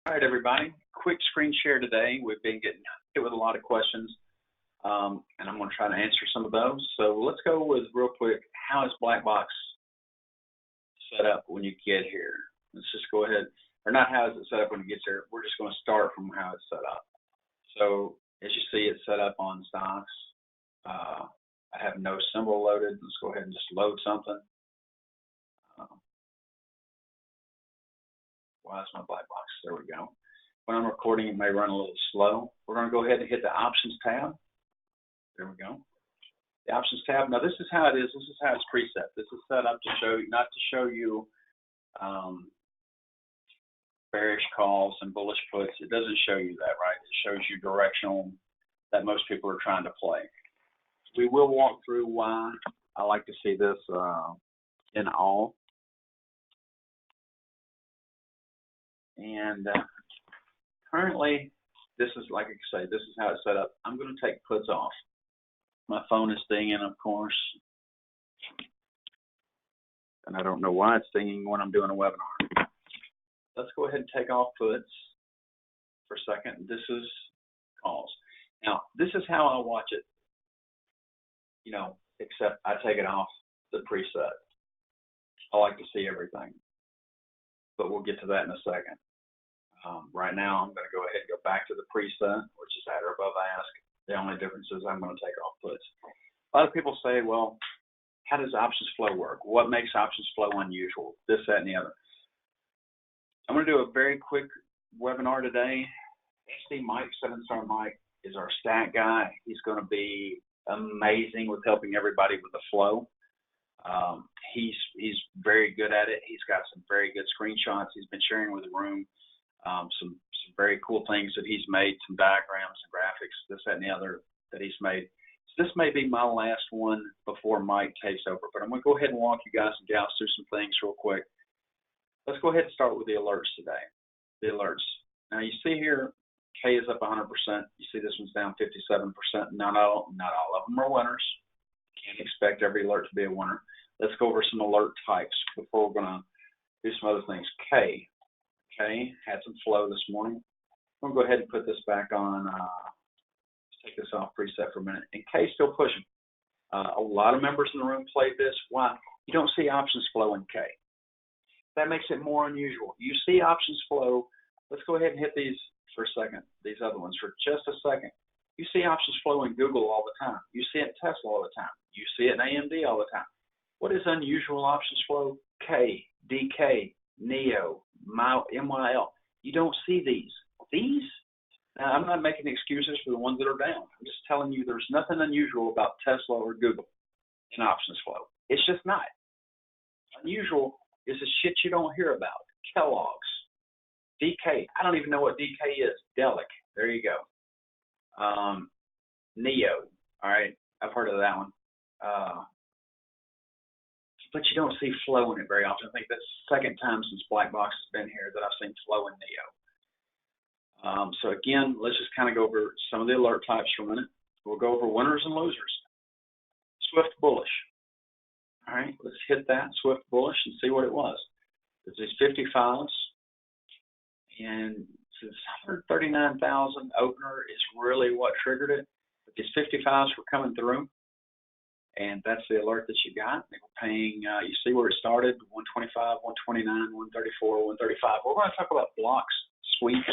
All right, everybody. Quick screen share today. We've been getting hit with a lot of questions, and I'm going to try to answer some of those. So let's go with real quick. How is Blackbox set up when you get here? Let's just go ahead, or not how is it set up when it gets here. We're just going to start from how it's set up. So as you see, it's set up on stocks. I have no symbol loaded. Let's go ahead and just load something. Why is my black box? There we go. When I'm recording, it may run a little slow. We're going to go ahead and hit the Options tab. There we go. The Options tab. Now, this is how it is. This is how it's preset. This is set up to show you, not to show you bearish calls and bullish puts. It doesn't show you that, right? It shows you directional that most people are trying to play. We will walk through why I like to see this in all. And currently, this is, like I say, this is how it's set up. I'm going to take puts off. My phone is dinging, of course. And I don't know why it's dinging when I'm doing a webinar. Let's go ahead and take off puts for a second. This is calls. Now, this is how I watch it, you know, except I take it off the preset. I like to see everything, but we'll get to that in a second. Right now, I'm going to go ahead and go back to the preset, which is at or above ask. The only difference is I'm going to take off puts. A lot of people say, well, how does options flow work? What makes options flow unusual? This, that, and the other. I'm going to do a very quick webinar today. SD Mike, 7-Star Mike, is our stat guy. He's going to be amazing with helping everybody with the flow. He's very good at it. He's got some very good screenshots he's been sharing with the room. Some very cool things that he's made, some diagrams and graphics, this, that, and the other that he's made. So this may be my last one before Mike takes over, but I'm going to go ahead and walk you guys and gals through some things real quick. Let's go ahead and start with the alerts today. The alerts. Now you see here, K is up 100%. You see this one's down 57%. Not all of them are winners. Can't expect every alert to be a winner. Let's go over some alert types before we're going to do some other things. K had some flow this morning. I'm going to go ahead and put this back on. Let's take this off preset for a minute. And K still pushing. A lot of members in the room played this. Why? You don't see options flow in K. That makes it more unusual. You see options flow. Let's go ahead and hit these for a second, these other ones for just a second. You see options flow in Google all the time. You see it in Tesla all the time. You see it in AMD all the time. What is unusual options flow? K, DK, NEO, MYL. You don't see these. These? Now, I'm not making excuses for the ones that are down. I'm just telling you there's nothing unusual about Tesla or Google in options flow. It's just not. Unusual is the shit you don't hear about. Kellogg's, DK. I don't even know what DK is. Delic. There you go. NEO. All right. I've heard of that one. But you don't see flow in it very often. I think that's the second time since Blackbox has been here that I've seen flow in NEO. So again, let's just kind of go over some of the alert types for a minute. We'll go over winners and losers. Swift bullish. All right, let's hit that Swift bullish and see what it was. There's these 50 files, and this 139,000 opener is really what triggered it. But these 50 files were coming through. And that's the alert that you got. They were paying, you see where it started, 125, 129, 134, 135. We're going to talk about blocks, sweeps,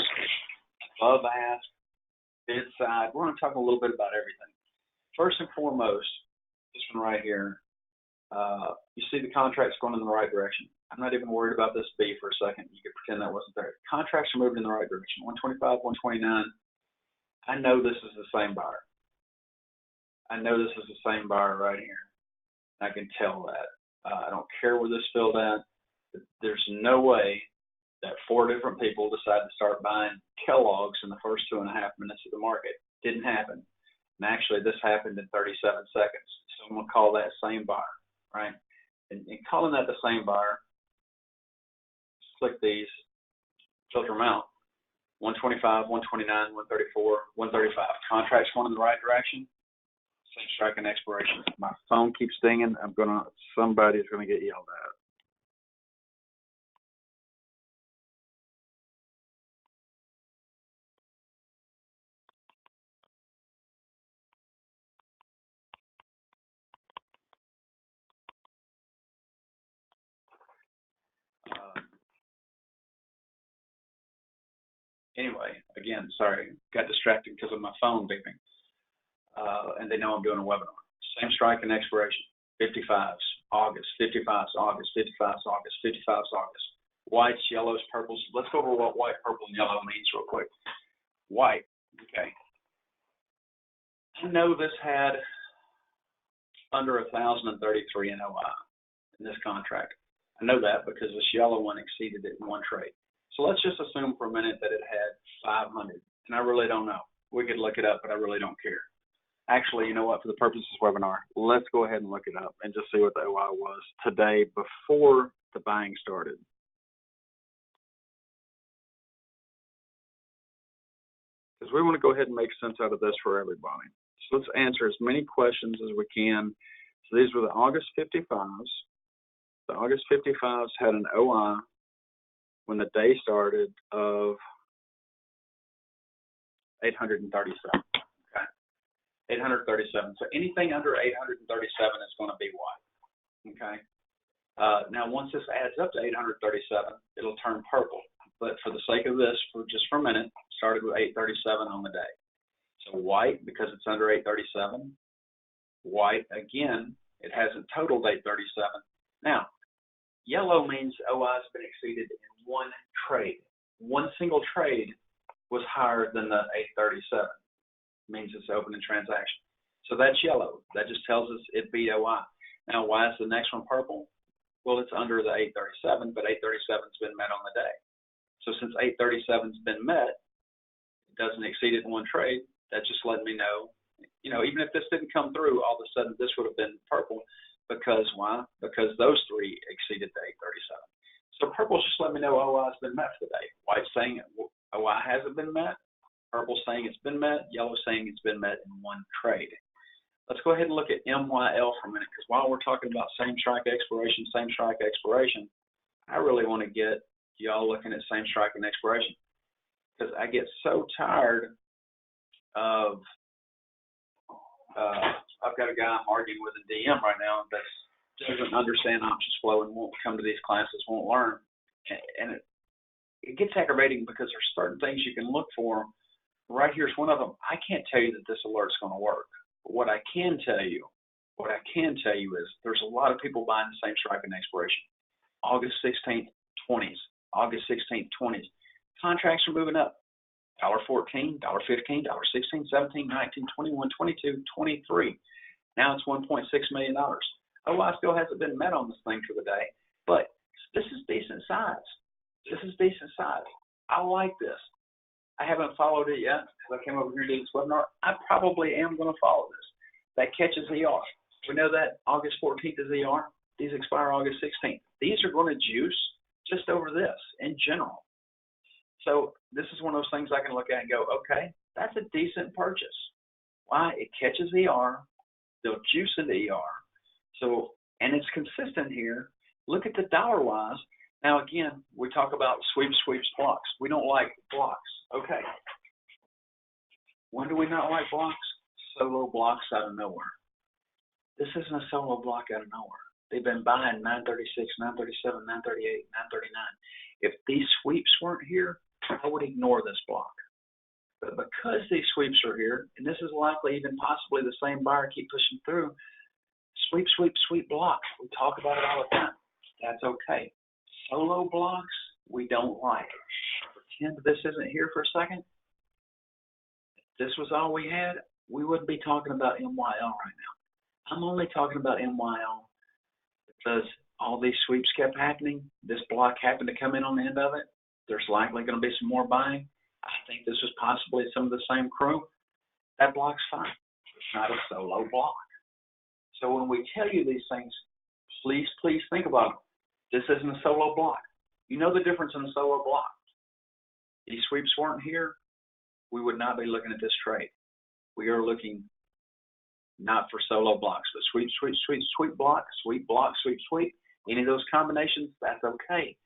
above ask, bid side. We're going to talk a little bit about everything. First and foremost, this one right here, you see the contracts going in the right direction. I'm not even worried about this B for a second. You could pretend that wasn't there. Contracts are moving in the right direction. 125, 129. I know this is the same buyer. I know this is the same buyer right here. I can tell that. I don't care where this filled at. There's no way that 4 different people decided to start buying Kellogg's in the first 2.5 minutes of the market. Didn't happen. And actually, this happened in 37 seconds. So I'm going to call that same buyer, right? And calling that the same buyer, just click these, filter them out. 125, 129, 134, 135. Contracts going in the right direction. Same strike and expiration. My phone keeps dinging. Somebody's gonna get yelled at. Anyway, again, sorry, got distracted because of my phone beeping. And they know I'm doing a webinar. Same strike and expiration. 55s, August, 55s, August, 55s, August, 55s, August. Whites, yellows, purples. Let's go over what white, purple, and yellow means real quick. White, okay. I know this had under 1,033 in OI in this contract. I know that because this yellow one exceeded it in one trade. So let's just assume for a minute that it had 500, and I really don't know. We could look it up, but I really don't care. Actually, you know what? For the purpose of this webinar, let's go ahead and look it up and just see what the OI was today before the buying started. Because we want to go ahead and make sense out of this for everybody. So let's answer as many questions as we can. So these were the August 55s. The August 55s had an OI when the day started of 837. Okay, 837. So anything under 837 is going to be white. Okay. Now once this adds up to 837, it'll turn purple. But for the sake of this, for a minute, started with 837 on the day. So white, because it's under 837. White, again, it hasn't totaled 837. Now, yellow means OI has been exceeded in one trade. One single trade was higher than the 837. Means it's open in transaction. So that's yellow. That just tells us it beat OI. Now, why is the next one purple? Well, it's under the 837, but 837's been met on the day. So since 837's been met, it doesn't exceed it in one trade, that just let me know, even if this didn't come through, all of a sudden this would have been purple. Because why? Because those three exceeded the 837. So purple's just let me know OI's been met for the day. White's saying OI hasn't been met. Purple saying it's been met. Yellow saying it's been met in one trade. Let's go ahead and look at MYL for a minute, because while we're talking about same strike expiration, I really want to get y'all looking at same strike and expiration, because I get so tired of I've got a guy I'm arguing with in DM right now that doesn't understand options flow and won't come to these classes, won't learn, and it gets aggravating because there's certain things you can look for. Right here's one of them. I can't tell you that this alert's going to work, but what I can tell you is there's a lot of people buying the same strike and expiration. August 16th, 20s. August 16th, 20s. Contracts are moving up. $14, $15, $16, $17, $19, $21, $22, $23. Now it's $1.6 million. OI still hasn't been met on this thing for the day, but this is decent size. I like this. I haven't followed it yet because I came over here to do this webinar. I probably am going to follow this. That catches ER. We know that August 14th is ER. These expire August 16th. These are going to juice just over this in general. So this is one of those things I can look at and go, okay, that's a decent purchase. Why? It catches ER. They'll juice into ER. So, and it's consistent here. Look at the dollar-wise. Now, again, we talk about sweeps, blocks. We don't like blocks. Okay. When do we not like blocks? Solo blocks out of nowhere. This isn't a solo block out of nowhere. They've been buying 936, 937, 938, 939. If these sweeps weren't here, I would ignore this block. But because these sweeps are here, and this is likely even possibly the same buyer keep pushing through, sweep block. We talk about it all the time. That's okay. Solo blocks, we don't like. Pretend this isn't here for a second. If this was all we had, we wouldn't be talking about MYL right now. I'm only talking about MYL because all these sweeps kept happening. This block happened to come in on the end of it. There's likely going to be some more buying. I think this was possibly some of the same crew. That block's fine. It's not a solo block. So when we tell you these things, please think about them. This isn't a solo block. You know the difference in a solo block. These sweeps weren't here, we would not be looking at this trade. We are looking not for solo blocks, but sweep block, sweep block, sweep. Any of those combinations, that's okay.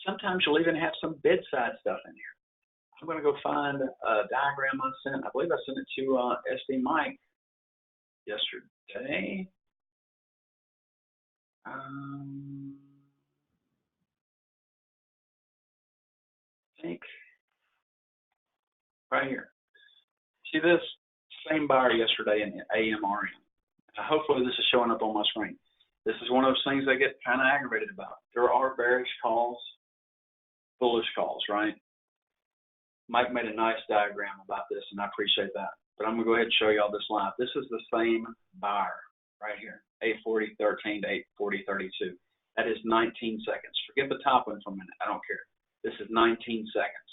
Sometimes you'll even have some bid side stuff in here. I'm going to go find a diagram I sent. I believe I sent it to SD Mike yesterday. I think right here. See this? Same buyer yesterday in AMRN. Hopefully this is showing up on my screen. This is one of those things I get kind of aggravated about. There are bearish calls, bullish calls, right? Mike made a nice diagram about this, and I appreciate that. But I'm going to go ahead and show you all this live. This is the same buyer right here, 840.13 to 840.32. That is 19 seconds. Forget the top one for a minute. I don't care. This is 19 seconds.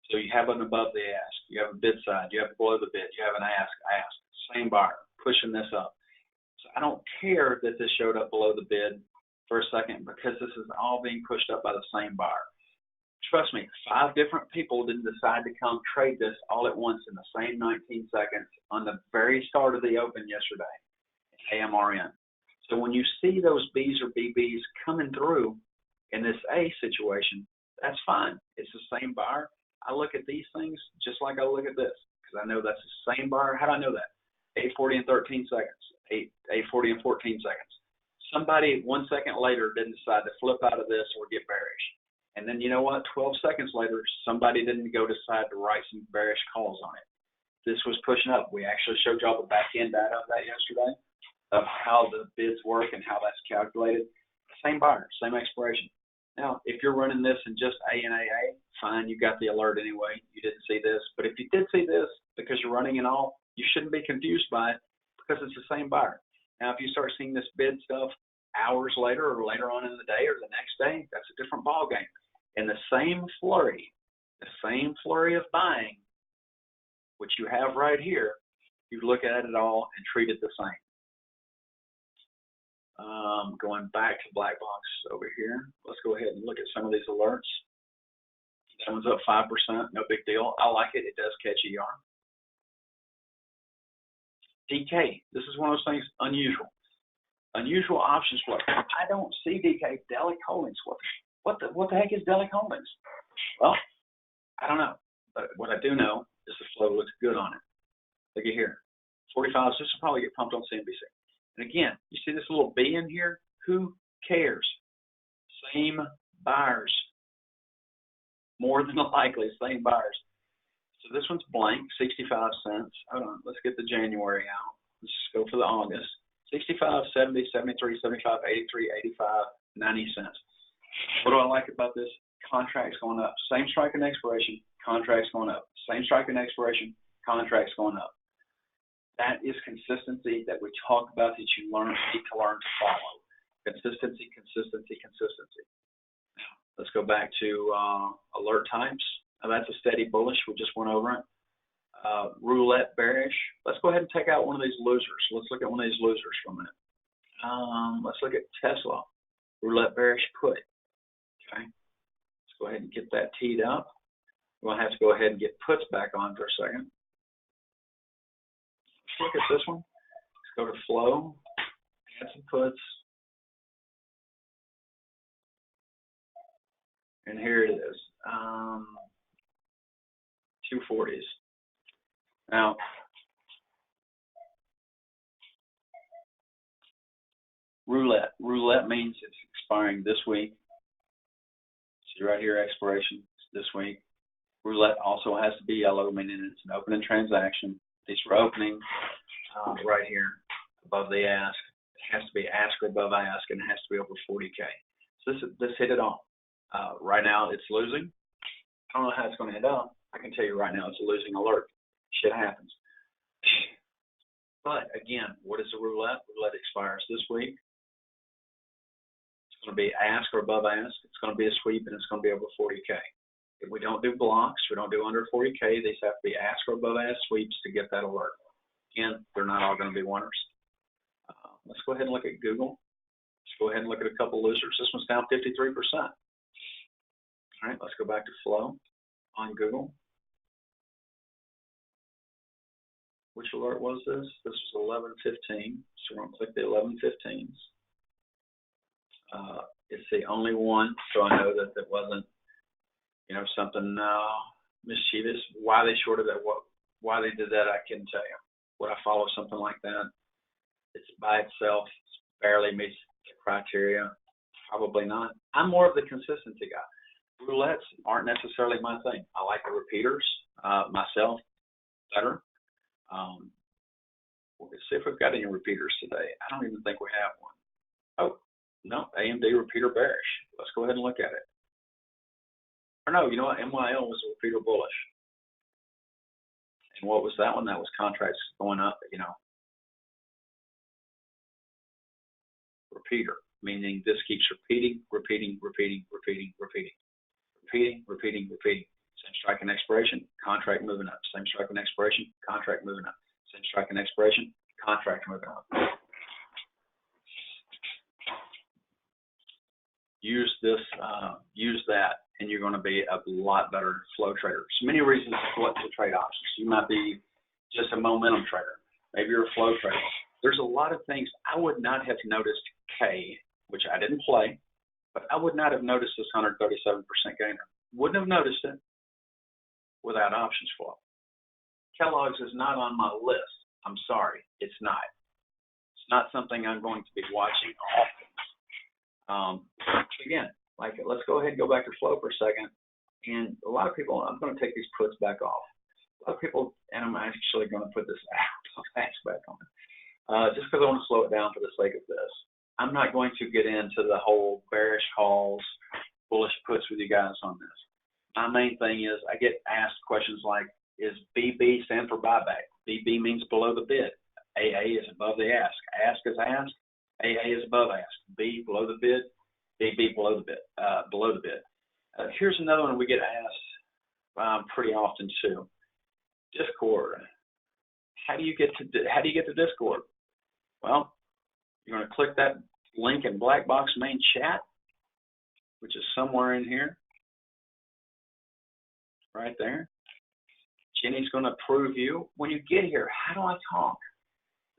So you have an above the ask. You have a bid side. You have below the bid. You have an ask. Same buyer pushing this up. So I don't care that this showed up below the bid for a second because this is all being pushed up by the same buyer. Trust me, 5 different people didn't decide to come trade this all at once in the same 19 seconds on the very start of the open yesterday, AMRN. So when you see those Bs or BBs coming through in this A situation, that's fine. It's the same buyer. I look at these things just like I look at this because I know that's the same buyer. How do I know that? 840 and 13 seconds, 840 and 14 seconds. Somebody 1 second later didn't decide to flip out of this or get bearish. And then you know what? 12 seconds later, somebody didn't decide to write some bearish calls on it. This was pushing up. We actually showed y'all the back end data of that yesterday of how the bids work and how that's calculated. Same buyer, same expiration. Now, if you're running this in just A and AA, fine, you got the alert anyway. You didn't see this. But if you did see this because you're running in all, you shouldn't be confused by it because it's the same buyer. Now, if you start seeing this bid stuff hours later or later on in the day or the next day, that's a different ball game. And the same flurry of buying, which you have right here, you look at it all and treat it the same. Going back to Black Box over here, let's go ahead and look at some of these alerts. That one's up 5%, no big deal. I like it. It does catch ER. DK, this is one of those things unusual. Unusual options flow. I don't see DK. Delic Holdings. What the heck is Delic Holdings? Well, I don't know. But what I do know is the flow looks good on it. Look at here. 45s. This will probably get pumped on CNBC. And again, you see this little B in here? Who cares? Same buyers. More than likely, same buyers. So this one's blank, 65 cents. Hold on, let's get the January out. Let's go for the August. 65, 70, 73, 75, 83, 85, 90 cents. What do I like about this? Contracts going up. Same strike and expiration, contracts going up. Same strike and expiration, contracts going up. That is consistency that we talk about that you need to learn to follow. Consistency, consistency, consistency. Now, let's go back to alert types. Now, that's a steady bullish. We just went over it. Roulette bearish. Let's go ahead and take out one of these losers. Let's look at one of these losers for a minute. Let's look at Tesla. Roulette bearish put. Okay. Let's go ahead and get that teed up. We'll have to go ahead and get puts back on for a second. Let's look at this one. Let's go to flow, add some puts. And here it is. 240s. Now, roulette. Roulette means it's expiring this week. See right here, expiration this week. Roulette also has to be yellow, meaning it's an opening transaction. These are opening right here above the ask. It has to be ask or above ask, and it has to be over 40K. So this hit it all. Right now, it's losing. I don't know how it's going to end up. I can tell you right now, it's a losing alert. Shit happens. But again, what is a roulette? Roulette expires this week. It's going to be ask or above ask. It's going to be a sweep, and it's going to be over 40K. If we don't do blocks, we don't do under 40K, these have to be ask or above ask sweeps to get that alert. Again, they're not all going to be winners. Let's go ahead and look at Google. Let's go ahead and look at a couple losers. This one's down 53%. All right, let's go back to flow on Google. Which alert was this? This was 11:15. So we're going to click the 11:15s. It's the only one, so I know that it wasn't, something mischievous. Why they shorted that, why they did that, I couldn't tell you. Would I follow something like that? It's by itself, it's barely meets the criteria. Probably not. I'm more of the consistency guy. Roulettes aren't necessarily my thing. I like the repeaters. myself better. Let's see if we've got any repeaters today. I don't even think we have one. Oh, no, AMD repeater bearish. Let's go ahead and look at it. Or no, you know what? MYL was a repeater bullish. And what was that one? That was contracts going up, you know. Repeater, meaning this keeps repeating. Same strike and expiration, contract moving up. Same strike and expiration, contract moving up. Same strike and expiration, contract moving up. Use this, use that, and you're going to be a lot better flow trader. So many reasons to trade options. You might be just a momentum trader. Maybe you're a flow trader. There's a lot of things. I would not have noticed K, which I didn't play, but I would not have noticed this 137% gainer. Wouldn't have noticed it without options flow. Kellogg's is not on my list. I'm sorry, it's not. It's not something I'm going to be watching often. Again, like let's go ahead and go back to flow for a second. And a lot of people, I'm going to take these puts back off. A lot of people, and I'm actually going to put this back on. Just because I want to slow it down for the sake of this. I'm not going to get into the whole bearish calls, bullish puts with you guys on this. My main thing is I get asked questions like, is BB stand for buyback? BB means below the bid. AA is above the ask. Ask is ask. AA is above ask. B below the bid. BB below the bid. Here's another one we get asked pretty often too. Discord. How do you get to Discord? Well, you're going to click that link in Black Box main chat, which is somewhere in here, right there. Jenny's going to approve you. When you get here, how do I talk?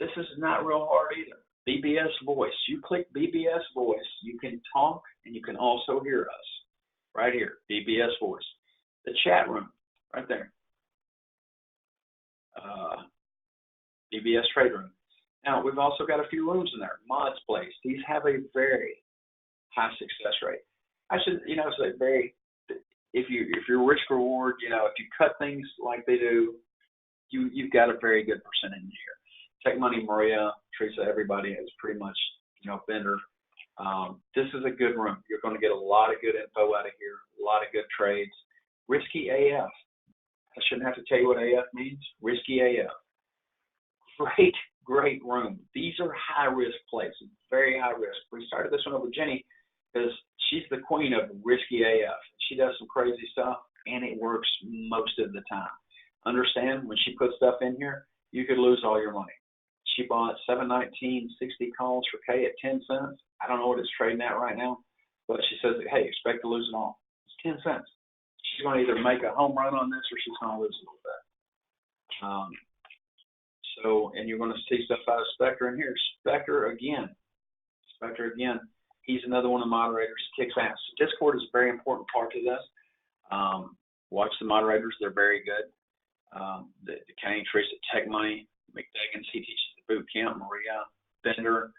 This is not real hard either. BBS voice. You click BBS voice, you can talk and you can also hear us. Right here, BBS voice. The chat room, right there. BBS trade room. Now, we've also got a few rooms in there. Mods place. These have a very high success rate. I should, say very, if you're risk reward, if you cut things like they do, you've got a very good percentage here. Take Money, Maria, Teresa, everybody is pretty much, vendor. This is a good room. You're going to get a lot of good info out of here, a lot of good trades. Risky AF. I shouldn't have to tell you what AF means. Risky AF. Great room. These are high-risk plays, very high risk. We started this one over Jenny because she's the queen of risky AF. She does some crazy stuff, and it works most of the time. Understand, when she puts stuff in here, you could lose all your money. She bought 719.60 calls for K at 10 cents. I don't know what it's trading at right now, but she says, hey, expect to lose it all. It's 10 cents. She's going to either make a home run on this or she's going to lose a little bit. And you're going to see stuff out of Spectre in here. Spectre again. He's another one of the moderators. Kicks ass. Discord is a very important part to this. Watch the moderators. They're very good. The Kenny, Teresa, Tech Money, McDaggins, he teaches the boot camp, Maria, Bender.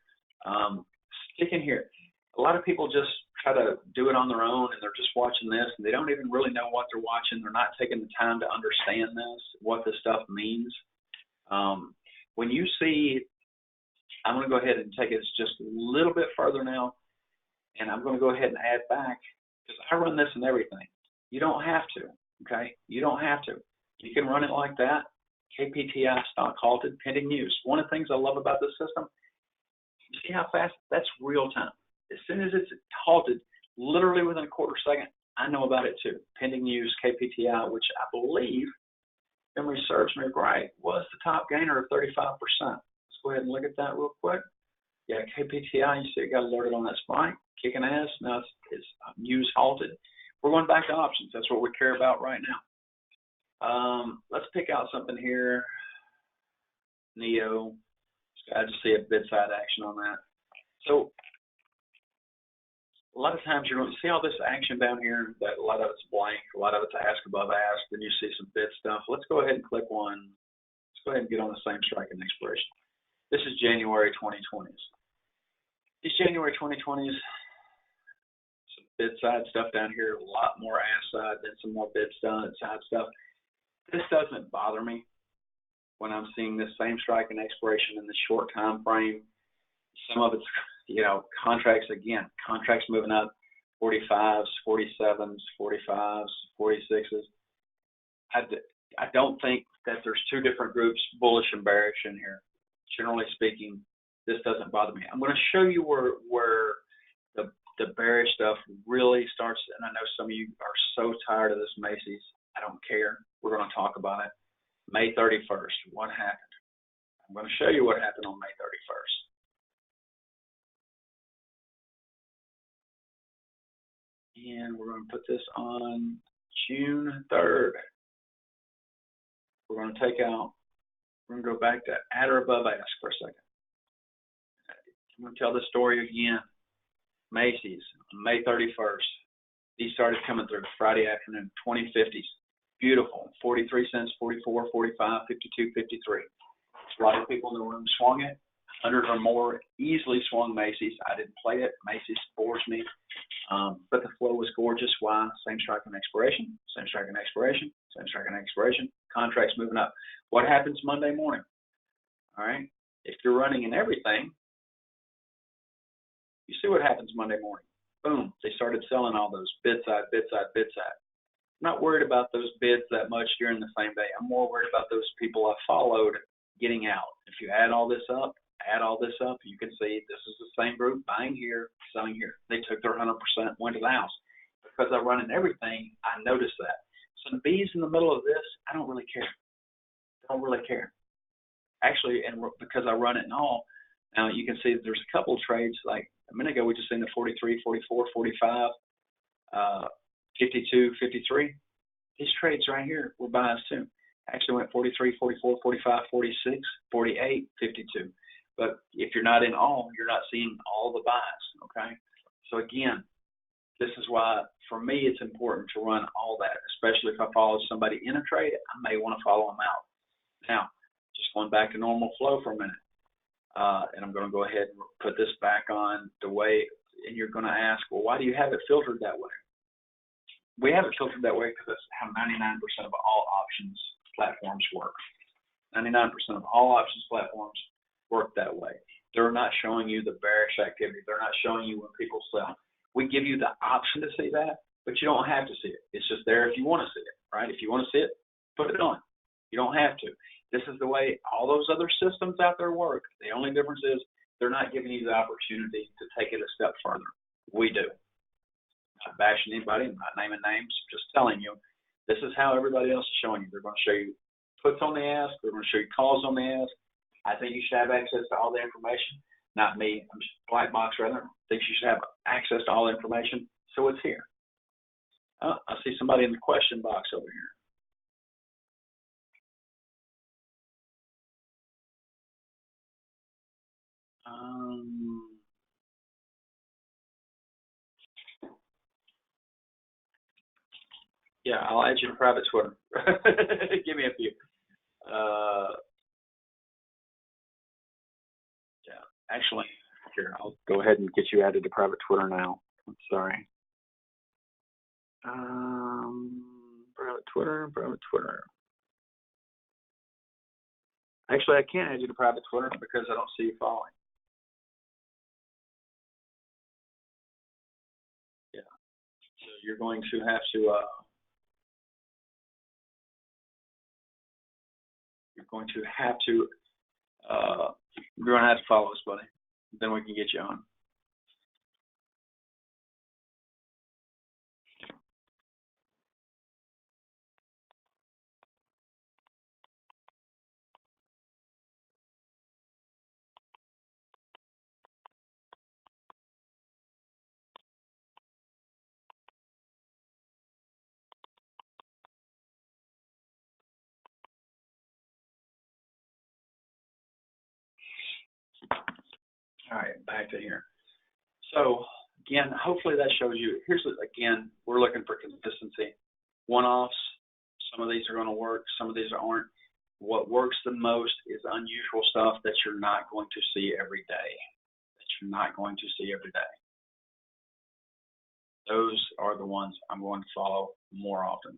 Stick in here. A lot of people just try to do it on their own, and they're just watching this, and they don't even really know what they're watching. They're not taking the time to understand this, what this stuff means. When you see, I'm going to go ahead and take it just a little bit further now, and I'm going to go ahead and add back, because I run this and everything. You don't have to, okay? You don't have to. You can run it like that. KPTI stock halted, pending news. One of the things I love about this system, see how fast? That's real time. As soon as it's halted, literally within a quarter second, I know about it too. Pending news, KPTI, which I believe, memory serves me right, was the top gainer of 35%. Let's go ahead and look at that real quick. Yeah, KPTI, you see it got alerted on that spike, kicking ass. Now it's news halted. We're going back to options. That's what we care about right now. Let's pick out something here. Neo. I just see a bid side action on that. So a lot of times you're going to see all this action down here. That a lot of it's blank. A lot of it's ask above ask. Then you see some bid stuff. Let's go ahead and click one. Let's go ahead and get on the same strike and expiration. This is January 2020s. These January 2020s, some bid side stuff down here. A lot more ask side, then some more bid side stuff. This doesn't bother me when I'm seeing this same strike and expiration in the short time frame. Some of it's, contracts moving up, 45s, 47s, 45s, 46s. I don't think that there's two different groups, bullish and bearish, in here. Generally speaking, this doesn't bother me. I'm going to show you where the bearish stuff really starts, and I know some of you are so tired of this Macy's. I don't care. We're going to talk about it. May 31st, what happened? I'm going to show you what happened on May 31st. And we're going to put this on June 3rd. We're going to go back to at or above ask for a second. I'm going to tell the story again. Macy's, May 31st. These started coming through Friday afternoon, 2050s. Beautiful. 43 cents, 44, 45, 52, 53. A lot of people in the room swung it. 100 or more easily swung Macy's. I didn't play it. Macy's bores me. But the flow was gorgeous. Why? Same strike and expiration, same strike and expiration, same strike and expiration. Contracts moving up. What happens Monday morning? All right. If you're running in everything, you see what happens Monday morning. Boom. They started selling all those bid side, bid side, bid side. I'm not worried about those bids that much during the same day. I'm more worried about those people I followed getting out. If you add all this up, you can see this is the same group buying here, selling here. They took their 100%, went to the house. Because I run in everything, I notice that. So the B's in the middle of this, I don't really care. Actually, and because I run it in all, now you can see that there's a couple of trades, like a minute ago we just seen the 43, 44, 45, 52, 53. These trades right here were buys too. Actually went 43, 44, 45, 46, 48, 52. But if you're not in all, you're not seeing all the buys, okay? So again, this is why, for me, it's important to run all that, especially if I follow somebody in a trade, I may want to follow them out. Now, just going back to normal flow for a minute, and I'm going to go ahead and put this back on the way, and you're going to ask, well, why do you have it filtered that way? We have it filtered that way because that's how 99% of all options platforms work. 99% of all options platforms work that way. They're not showing you the bearish activity. They're not showing you when people sell. We give you the option to see that, but you don't have to see it. It's just there if you want to see it, right? If you want to see it, put it on. You don't have to. This is the way all those other systems out there work. The only difference is they're not giving you the opportunity to take it a step further. We do. I'm not bashing anybody. I'm not naming names. Just telling you, this is how everybody else is showing you. They're going to show you puts on the ask. They're going to show you calls on the ask. I think you should have access to all the information. Not me. I'm just black box rather. I think you should have access to all the information. So it's here. I see somebody in the question box over here. Yeah, I'll add you to private Twitter. Give me a few. Yeah, actually, here, I'll go ahead and get you added to private Twitter now. I'm sorry. Private Twitter. Actually, I can't add you to private Twitter because I don't see you following. Yeah. So you're going to have to follow us, buddy. Then we can get you on. All right, back to here. So again, hopefully that shows you. Again, we're looking for consistency. One-offs. Some of these are going to work. Some of these aren't. What works the most is unusual stuff that you're not going to see every day. Those are the ones I'm going to follow more often.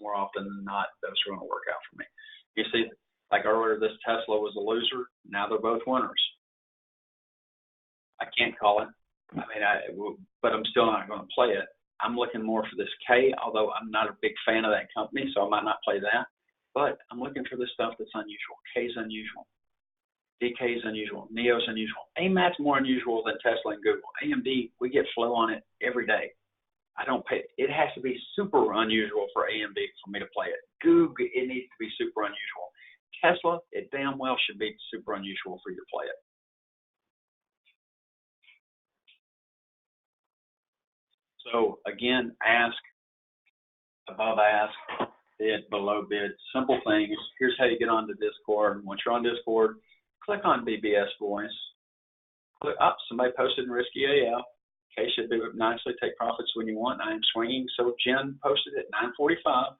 more often than not, those are going to work out for me. You see, like earlier, this Tesla was a loser. Now they're both winners. I can't call it. But I'm still not going to play it. I'm looking more for this K, although I'm not a big fan of that company, so I might not play that. But I'm looking for the stuff that's unusual. K's unusual. DK's unusual. NEO's unusual. AMAT's more unusual than Tesla and Google. AMD, we get flow on it every day. I don't pay. It has to be super unusual for AMD for me to play it. Google, it needs to be super unusual. Tesla, it damn well should be super unusual for you to play it. So again, ask, above ask, bid, below bid, simple things. Here's how you get onto Discord. Once you're on Discord, click on BBS Voice. Click up. Somebody posted in Risky AF. Kay should do it nicely. Take profits when you want. I am swinging. So Jen posted at 9:45.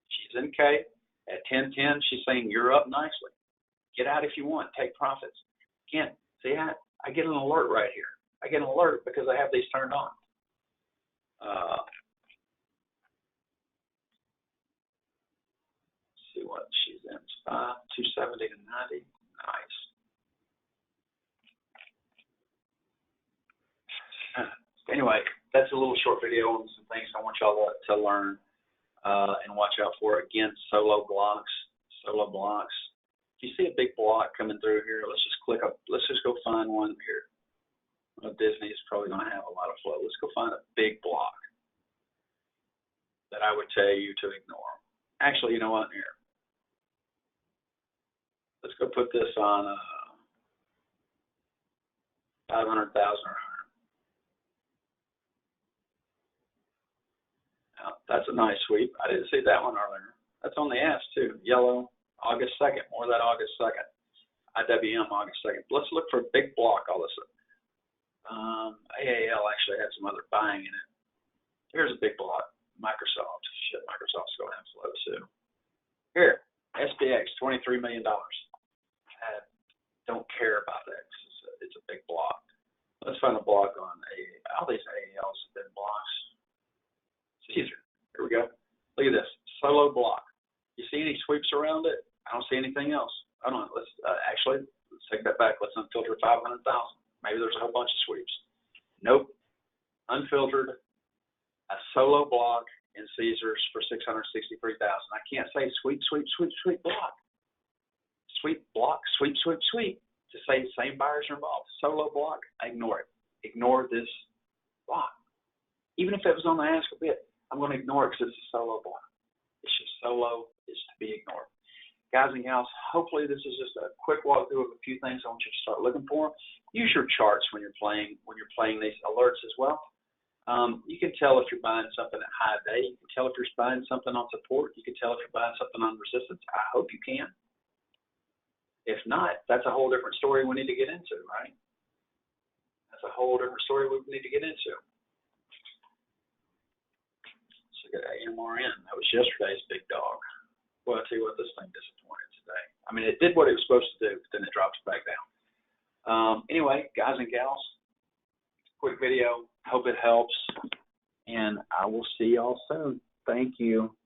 She's in K. At 10:10, she's saying you're up nicely. Get out if you want. Take profits. Again, see, I get an alert right here. I get an alert because I have these turned on. See what she's in. 270 to 90. Nice. Anyway, that's a little short video on some things I want y'all to learn and watch out for. Again, solo blocks. Solo blocks. If you see a big block coming through here, let's just click up. Let's just go find one here. Well, Disney is probably going to have a lot of flow. Let's go find a big block that I would tell you to ignore. Actually, you know what? Here. Let's go put this on 500,000 or higher. Now, that's a nice sweep. I didn't see that one earlier. That's on the S too. Yellow, August 2nd. More of that August 2nd. IWM August 2nd. Let's look for a big block all of a sudden. AAL actually had some other buying in it. Here's a big block. Microsoft. Shit, Microsoft's going to have flow too. Here, SPX, $23 million. I don't care about that. It's a big block. Let's find a block on AAL. All these AALs have been blocks. It's easier. Here we go. Look at this. Solo block. You see any sweeps around it? I don't see anything else. I don't know. Let's take that back. Let's unfilter 500,000. Maybe there's a whole bunch of sweeps. Nope. Unfiltered. A solo block in Caesars for 663,000. I can't say sweep, sweep, sweep, sweep block. Sweep block, sweep, sweep, sweep. To say the same buyers are involved. Solo block, ignore it. Ignore this block. Even if it was on the ask a bit, I'm going to ignore it because it's a solo block. It's just solo. It's to be ignored. Guys and gals, hopefully this is just a quick walkthrough of a few things I want you to start looking for. Use your charts when you're playing these alerts as well. You can tell if you're buying something at high day. You can tell if you're buying something on support. You can tell if you're buying something on resistance. I hope you can. If not, that's a whole different story we need to get into, right? That's a whole different story we need to get into. Let's look at AMRN. That was yesterday's big dog. Well, I'll tell you what, this thing disappointed today. I mean, it did what it was supposed to do, but then it drops back down. Anyway, guys and gals, quick video. Hope it helps, and I will see y'all soon. Thank you.